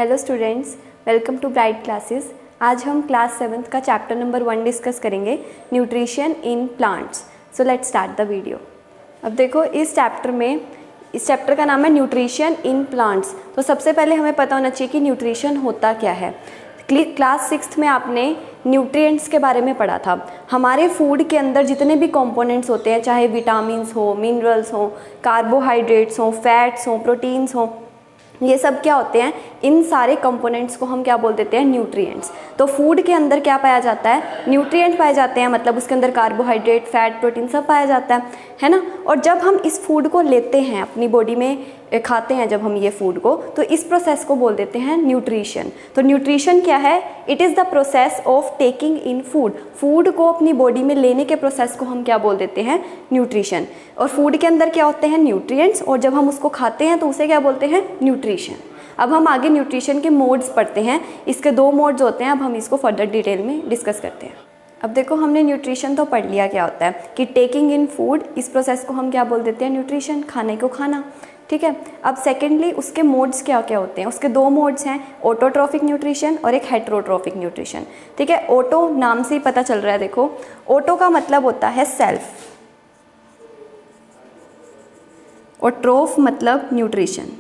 Hello students, welcome to Bright Classes. आज हम class 7th का चैप्टर नंबर 1 डिस्कस करेंगे, nutrition in plants. So let's start the video. अब देखो इस चैप्टर का नाम है न्यूट्रिशन इन प्लांट्स। तो सबसे पहले हमें पता होना चाहिए कि न्यूट्रिशन होता क्या है। क्लास 6th में आपने न्यूट्रिएंट्स के बारे में पढ़ा था। हमारे फूड के अंदर जितने भी कंपोनेंट्स होते हैं, चाहे विटामिन्स हो, मिनरल्स हो, कार्बोहाइड्रेट्स हो, फैट्स हो, प्रोटीन्स हो, ये सब क्या होते हैं, इन सारे कंपोनेंट्स को हम क्या बोल देते हैं, न्यूट्रिएंट्स। तो फूड के अंदर क्या पाया जाता है, न्यूट्रिएंट पाए जाते हैं, मतलब उसके अंदर कार्बोहाइड्रेट, फैट, प्रोटीन सब पाया जाता है ना। और जब हम इस फूड को लेते हैं, अपनी बॉडी में खाते हैं जब हम ये फूड को, तो इस प्रोसेस को बोल देते हैं न्यूट्रिशन। तो न्यूट्रिशन क्या है, it is the process of taking in food को अपनी बॉडी में लेने के प्रोसेस को हम क्या बोल देते हैं, न्यूट्रिशन। और फूड के अंदर क्या होते हैं, न्यूट्रिएंट्स, और जब हम उसको खाते हैं तो उसे क्या बोलते हैं, न्यूट्रिशन। अब हम आगे न्यूट्रिशन के मोड्स पढ़ते हैं। इसके 2 मोड्स होते हैं, अब हम इसको फर्दर डिटेल में डिस्कस करते हैं। अब देखो हमने न्यूट्रिशन तो पढ़ लिया क्या होता है, कि टेकिंग इन फूड, इस प्रोसेस को हम क्या बोल देते हैं, न्यूट्रिशन, खाने को खाना। ठीक है। अब सेकेंडली उसके मोड्स क्या क्या होते हैं, उसके 2 मोड्स हैं, ऑटोट्रॉफिक न्यूट्रिशन और एक हेटेरोट्रॉफिक न्यूट्रिशन। ठीक है। ऑटो नाम से ही पता चल रहा है, देखो ऑटो का मतलब होता है सेल्फ, और ट्रोफ मतलब न्यूट्रिशन।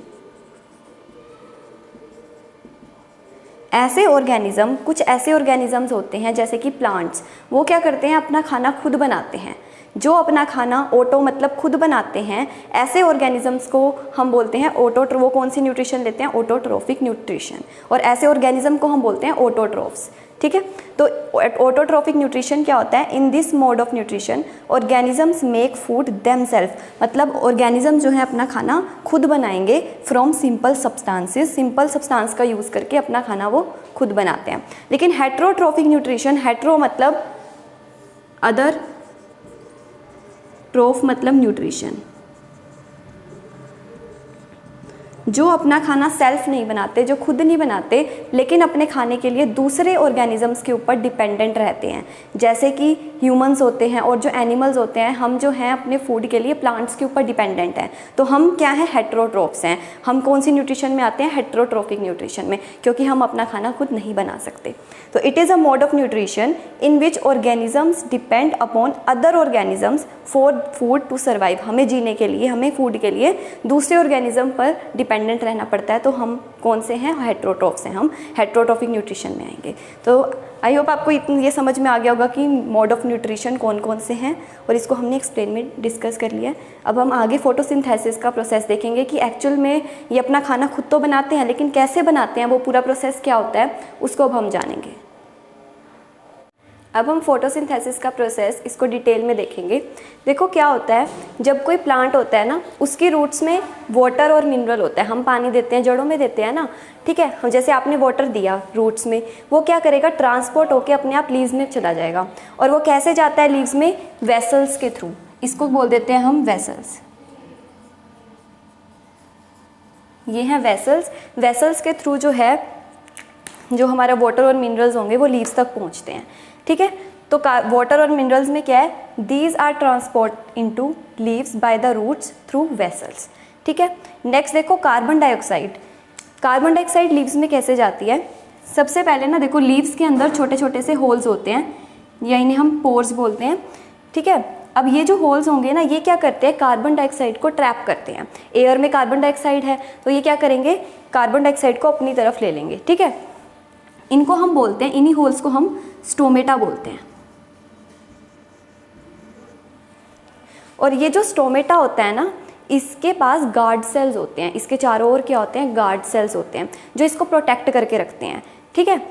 ऐसे ऑर्गेनिज्म, कुछ ऐसे ऑर्गेनिजम्स होते हैं जैसे कि प्लांट्स, वो क्या करते हैं, अपना खाना खुद बनाते हैं। जो अपना खाना ऑटो मतलब खुद बनाते हैं, ऐसे ऑर्गेनिजम्स को हम बोलते हैं वो कौन सी न्यूट्रिशन लेते हैं, ऑटोट्रॉफिक न्यूट्रिशन। और ऐसे ऑर्गेनिज्म को हम बोलते हैं ऑटोट्रॉफ्स। ठीक है। तो ऑटोट्रॉफिक न्यूट्रिशन क्या होता है, in this mode of nutrition organisms make food themself, मतलब ऑर्गेनिज्म जो है अपना खाना खुद बनाएंगे from simple substances, simple substance का यूज़ करके अपना खाना वो खुद बनाते हैं। लेकिन हेटेरोट्रॉफिक न्यूट्रिशन, हेटेरो मतलब अदर, ट्रोफ मतलब न्यूट्रिशन, जो अपना खाना सेल्फ नहीं बनाते, जो खुद नहीं बनाते, लेकिन अपने खाने के लिए दूसरे ऑर्गेनिजम्स के ऊपर डिपेंडेंट रहते हैं। जैसे कि ह्यूमंस होते हैं और जो एनिमल्स होते हैं, हम जो हैं अपने फूड के लिए प्लांट्स के ऊपर डिपेंडेंट हैं। तो हम क्या हैं, हेटेरोट्रॉफ्स हैं। हम कौन सी न्यूट्रिशन में आते हैं, हेटेरोट्रॉफिक न्यूट्रिशन में, क्योंकि हम अपना खाना खुद नहीं बना सकते। तो it is a mode of nutrition in which organisms depend upon other organisms for food to survive. हमें जीने के लिए, हमें फूड के लिए दूसरे ऑर्गेनिज्म पर डिपेंडेंट रहना पड़ता है। तो हम कौन से हैं, हेटेरोट्रॉफ्स हैं, हम हेटेरोट्रॉफिक न्यूट्रिशन में आएंगे। तो आई होप आपको ये समझ में आ गया होगा कि मोड ऑफ न्यूट्रिशन कौन कौन से हैं, और इसको हमने एक्सप्लेन में डिस्कस कर लिया। अब हम आगे फोटोसिंथेसिस का प्रोसेस देखेंगे कि एक्चुअल में ये अपना खाना खुद तो बनाते हैं, लेकिन कैसे बनाते हैं, वो पूरा प्रोसेस क्या होता है, उसको अब हम जानेंगे। अब हम फोटोसिंथेसिस का प्रोसेस, इसको डिटेल में देखेंगे। देखो क्या होता है, जब कोई प्लांट होता है ना, उसकी रूट्स में वाटर और मिनरल होता है। हम पानी देते हैं, जड़ों में देते हैं ना। ठीक है। जैसे आपने वाटर दिया रूट्स में, वो क्या करेगा, ट्रांसपोर्ट होकर अपने आप लीव्स में चला जाएगा। और वो कैसे जाता है लीव्स में, वेसल्स के थ्रू। इसको बोल देते हैं हम वेसल्स। ये हैं वेसल्स। वेसल्स के थ्रू जो है, जो हमारा वाटर और मिनरल्स होंगे वो लीव्स तक पहुँचते हैं। ठीक है। तो वाटर और मिनरल्स में क्या है, these are transport into leaves by the roots through vessels. ठीक है। नेक्स्ट देखो carbon dioxide. Carbon dioxide leaves में कैसे जाती है, सबसे पहले ना देखो लीव्स के अंदर छोटे छोटे से होल्स होते हैं, या इन्हें हम पोर्स बोलते हैं। ठीक है। अब ये जो होल्स होंगे ना, ये क्या करते हैं, कार्बन डाइऑक्साइड को ट्रैप करते हैं। एयर में कार्बन डाइऑक्साइड है, तो ये क्या करेंगे, कार्बन डाइऑक्साइड को अपनी तरफ ले लेंगे। ठीक है। इनको हम बोलते हैं, इन्हीं होल्स को हम स्टोमेटा बोलते हैं। और ये जो स्टोमेटा होता है ना, इसके पास गार्ड सेल्स होते हैं। इसके चारों ओर क्या होते हैं, गार्ड सेल्स होते हैं, जो इसको प्रोटेक्ट करके रखते हैं। ठीक है।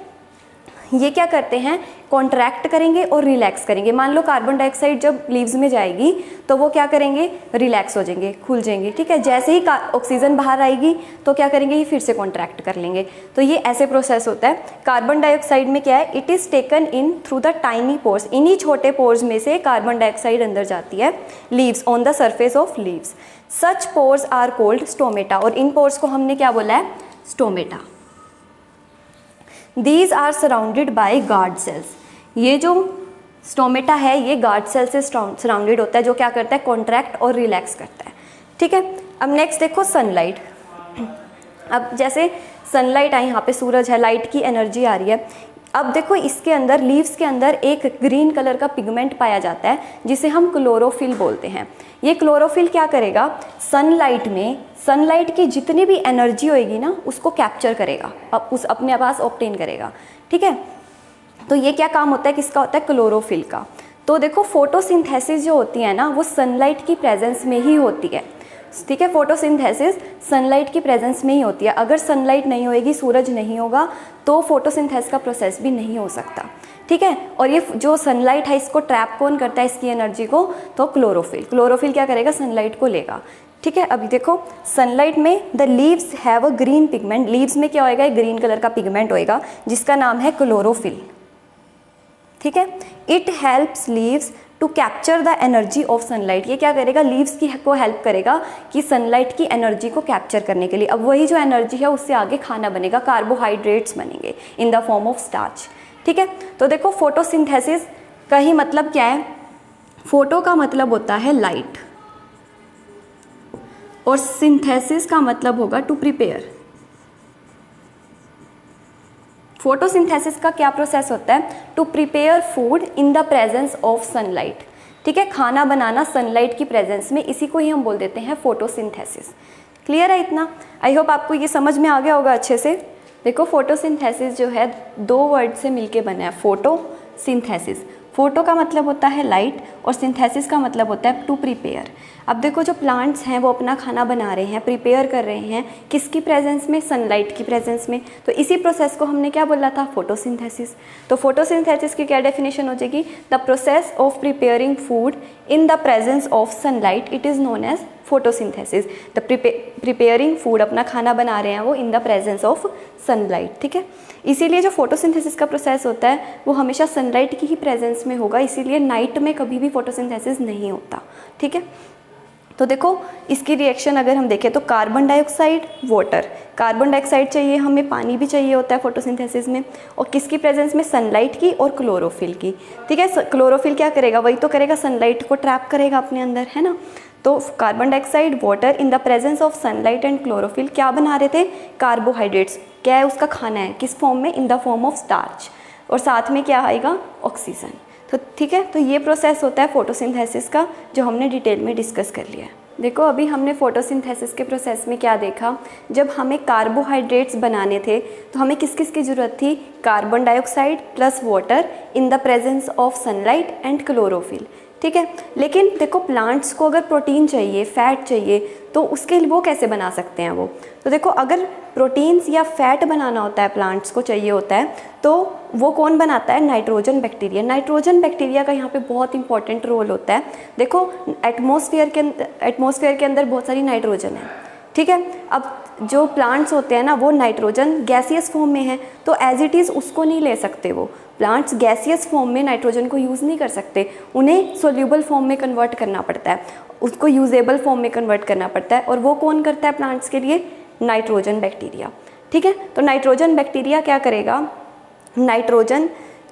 ये क्या करते हैं, कॉन्ट्रैक्ट करेंगे और रिलैक्स करेंगे। मान लो कार्बन डाइऑक्साइड जब लीव्स में जाएगी तो वो क्या करेंगे, रिलैक्स हो जाएंगे, खुल जाएंगे। ठीक है। जैसे ही ऑक्सीजन बाहर आएगी तो क्या करेंगे, ये फिर से कॉन्ट्रैक्ट कर लेंगे। तो ये ऐसे प्रोसेस होता है। कार्बन डाइऑक्साइड में क्या है, it is taken in through the tiny pores. इन्हीं छोटे पोर्स में से कार्बन डाइऑक्साइड अंदर जाती है leaves, on the surface of leaves. Such pores are called stomata. और इन पोर्स को हमने क्या बोला है, stomata. These are surrounded by guard cells। ये जो स्टोमेटा है ये गार्ड सेल से सराउंडेड होता है, जो क्या करता है, कॉन्ट्रैक्ट और रिलैक्स करता है। ठीक है। अब नेक्स्ट देखो सनलाइट। अब जैसे सनलाइट आई, यहाँ पे सूरज है, लाइट की एनर्जी आ रही है। अब देखो इसके अंदर, लीव्स के अंदर एक ग्रीन कलर का पिगमेंट पाया जाता है जिसे हम क्लोरोफिल बोलते हैं। ये क्लोरोफिल क्या करेगा, सनलाइट में सनलाइट की जितनी भी एनर्जी होएगी ना उसको कैप्चर करेगा, अब उस अपने पास ऑब्टेन करेगा। ठीक है, तो ये क्या काम होता है, किसका होता है, क्लोरोफिल का। तो देखो फोटोसिंथेसिस जो होती है ना वो सनलाइट की प्रेजेंस में ही होती है। ठीक है, फोटोसिंथेसिस सनलाइट की प्रेजेंस में ही होती है। अगर सनलाइट नहीं होएगी, सूरज नहीं होगा, तो फोटोसिंथेसिस का प्रोसेस भी नहीं हो सकता। ठीक है, और ये जो सनलाइट है इसको ट्रैप कौन करता है, इसकी एनर्जी को, तो क्लोरोफिल। क्लोरोफिल क्या करेगा, सनलाइट को लेगा। ठीक है, अभी देखो सनलाइट में the leaves have a green pigment, leaves में क्या होएगा, ग्रीन कलर का पिगमेंट होएगा जिसका नाम है क्लोरोफिल। ठीक है, it helps leaves to capture the energy of sunlight. ये क्या करेगा, लीव्स की को हेल्प करेगा कि सनलाइट की एनर्जी को कैप्चर करने के लिए। अब वही जो एनर्जी है उससे आगे खाना बनेगा, कार्बोहाइड्रेट्स बनेंगे in the form of starch. ठीक है, तो देखो फोटोसिंथेसिस का ही मतलब क्या है, फोटो का मतलब होता है लाइट और सिंथेसिस का मतलब होगा टू प्रिपेयर। फोटोसिंथेसिस का क्या प्रोसेस होता है, to prepare food in the presence of sunlight. ठीक है, खाना बनाना सनलाइट की प्रेजेंस में, इसी को ही हम बोल देते हैं फोटोसिंथेसिस। क्लियर है इतना, आई होप आपको ये समझ में आ गया होगा अच्छे से। देखो फोटोसिंथेसिस जो है दो वर्ड से मिलके बना है, फोटो सिंथेसिस। फोटो का मतलब होता है लाइट और सिंथेसिस का मतलब होता है टू प्रिपेयर। अब देखो जो प्लांट्स हैं वो अपना खाना बना रहे हैं, प्रिपेयर कर रहे हैं, किसकी प्रेजेंस में, सनलाइट की प्रेजेंस में। तो इसी प्रोसेस को हमने क्या बोला था, फोटोसिंथेसिस। तो फोटोसिंथेसिस की क्या डेफिनेशन हो जाएगी, the process of preparing food in the presence of sunlight, it is known as photosynthesis. The preparing food, अपना खाना बना रहे हैं वो in the presence of sunlight. ठीक है, इसीलिए जो फोटोसिंथेसिस का प्रोसेस होता है वो हमेशा सनलाइट की ही प्रेजेंस में होगा, इसीलिए नाइट में कभी भी फोटोसिंथेसिस नहीं होता। ठीक है, तो देखो इसकी रिएक्शन अगर हम देखें तो carbon dioxide, water, carbon dioxide चाहिए हमें, पानी भी चाहिए होता है फोटोसिंथेसिस में, और किसकी प्रेजेंस में, सनलाइट की और क्लोरोफिल की। ठीक है, क्लोरोफिल क्या करेगा, वही तो करेगा, सनलाइट को ट्रैप करेगा अपने अंदर, है ना। तो carbon dioxide, water in the presence of sunlight and chlorophyll क्या बना रहे थे, कार्बोहाइड्रेट्स। क्या है, उसका खाना है, किस फॉर्म में, in the form of starch, और साथ में क्या आएगा, ऑक्सीजन। तो ठीक है, तो ये प्रोसेस होता है फोटोसिंथेसिस का, जो हमने डिटेल में डिस्कस कर लिया है। देखो अभी हमने फोटोसिंथेसिस के प्रोसेस में क्या देखा, जब हमें कार्बोहाइड्रेट्स बनाने थे तो हमें किस किस की ज़रूरत थी, carbon dioxide plus water in the presence of sunlight and chlorophyll. ठीक है, लेकिन देखो प्लांट्स को अगर प्रोटीन चाहिए, फैट चाहिए, तो उसके लिए वो कैसे बना सकते हैं वो। तो देखो अगर प्रोटीन्स या फैट बनाना होता है, प्लांट्स को चाहिए होता है, तो वो कौन बनाता है, नाइट्रोजन बैक्टीरिया। नाइट्रोजन बैक्टीरिया का यहाँ पे बहुत इंपॉर्टेंट रोल होता है। देखो एटमॉस्फेयर के अंदर बहुत सारी नाइट्रोजन है। ठीक है, अब जो प्लांट्स होते हैं ना वो नाइट्रोजन गैसियस फॉर्म में है, तो एज इट इज़ उसको नहीं ले सकते, वो प्लांट्स गैसियस फॉर्म में नाइट्रोजन को यूज़ नहीं कर सकते, उन्हें सोल्यूबल फॉर्म में कन्वर्ट करना पड़ता है, उसको यूजेबल फॉर्म में कन्वर्ट करना पड़ता है, और वो कौन करता है प्लांट्स के लिए, नाइट्रोजन बैक्टीरिया। ठीक है, तो नाइट्रोजन बैक्टीरिया क्या करेगा, नाइट्रोजन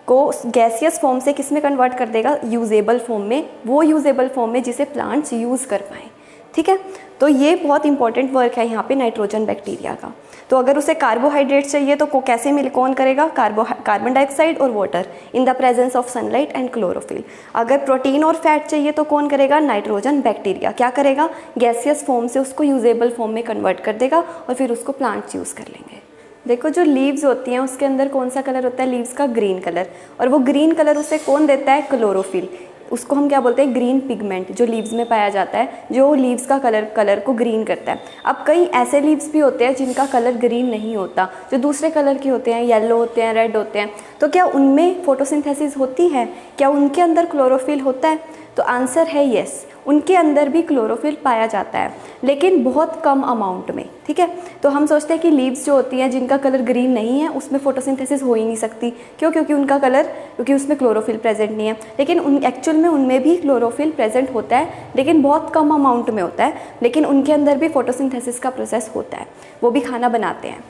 को गैसियस फॉर्म से किस में कन्वर्ट कर देगा, यूजेबल फॉर्म में, वो यूजेबल फॉर्म में जिसे प्लांट्स यूज़ कर पाएँ। ठीक है, तो ये बहुत इंपॉर्टेंट वर्क है यहाँ पे नाइट्रोजन बैक्टीरिया का। तो अगर उसे कार्बोहाइड्रेट्स चाहिए तो कैसे मिल, कौन करेगा, कार्बन डाइऑक्साइड और water in the presence of sunlight and chlorophyll. अगर प्रोटीन और फैट चाहिए तो कौन करेगा, नाइट्रोजन बैक्टीरिया। क्या करेगा, गैसियस फॉर्म से उसको यूजेबल फॉर्म में कन्वर्ट कर देगा और फिर उसको प्लांट्स यूज़ कर लेंगे। देखो जो लीव्स होती हैं उसके अंदर कौन सा कलर होता है, लीव्स का ग्रीन कलर, और वो ग्रीन कलर उसे कौन देता है, क्लोरोफिल। उसको हम क्या बोलते हैं, ग्रीन पिगमेंट, जो लीव्स में पाया जाता है, जो लीव्स का कलर को ग्रीन करता है। अब कई ऐसे लीव्स भी होते हैं जिनका कलर ग्रीन नहीं होता, जो दूसरे कलर के होते हैं, येलो होते हैं, रेड होते हैं, तो क्या उनमें फोटोसिंथेसिस होती है, क्या उनके अंदर क्लोरोफिल होता है, तो आंसर है येस, उनके अंदर भी क्लोरोफिल पाया जाता है, लेकिन बहुत कम अमाउंट में। ठीक है, तो हम सोचते हैं कि लीव्स जो होती हैं जिनका कलर ग्रीन नहीं है उसमें फोटोसिंथेसिस हो ही नहीं सकती, क्योंकि उनका कलर, क्योंकि उसमें क्लोरोफिल प्रेजेंट नहीं है, लेकिन एक्चुअल में उनमें भी क्लोरोफिल प्रेजेंट होता है, लेकिन बहुत कम अमाउंट में होता है, लेकिन उनके अंदर भी फोटोसिंथेसिस का प्रोसेस होता है, वो भी खाना बनाते हैं।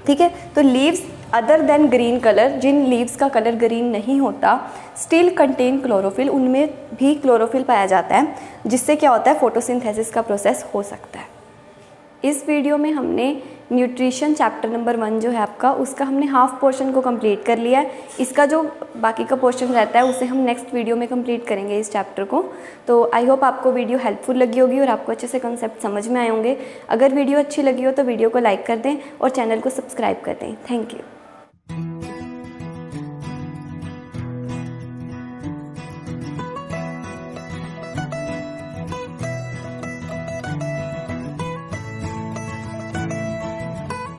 ठीक है, तो leaves other than green colour, जिन लीव्स का कलर ग्रीन नहीं होता, स्टिल कंटेन क्लोरोफिल, उनमें भी क्लोरोफिल पाया जाता है, जिससे क्या होता है, फोटोसिंथेसिस का प्रोसेस हो सकता है। इस वीडियो में हमने न्यूट्रिशन चैप्टर नंबर 1 जो है आपका, उसका हमने हाफ पोर्शन को कंप्लीट कर लिया है। इसका जो बाकी का पोर्शन रहता है उसे हम नेक्स्ट वीडियो में कंप्लीट करेंगे इस चैप्टर को। तो आई होप आपको वीडियो हेल्पफुल लगी होगी और आपको अच्छे से कंसेप्ट समझ में आए होंगे। अगर वीडियो अच्छी लगी हो तो वीडियो को लाइक कर दें और चैनल को सब्सक्राइब कर दें। Thank you.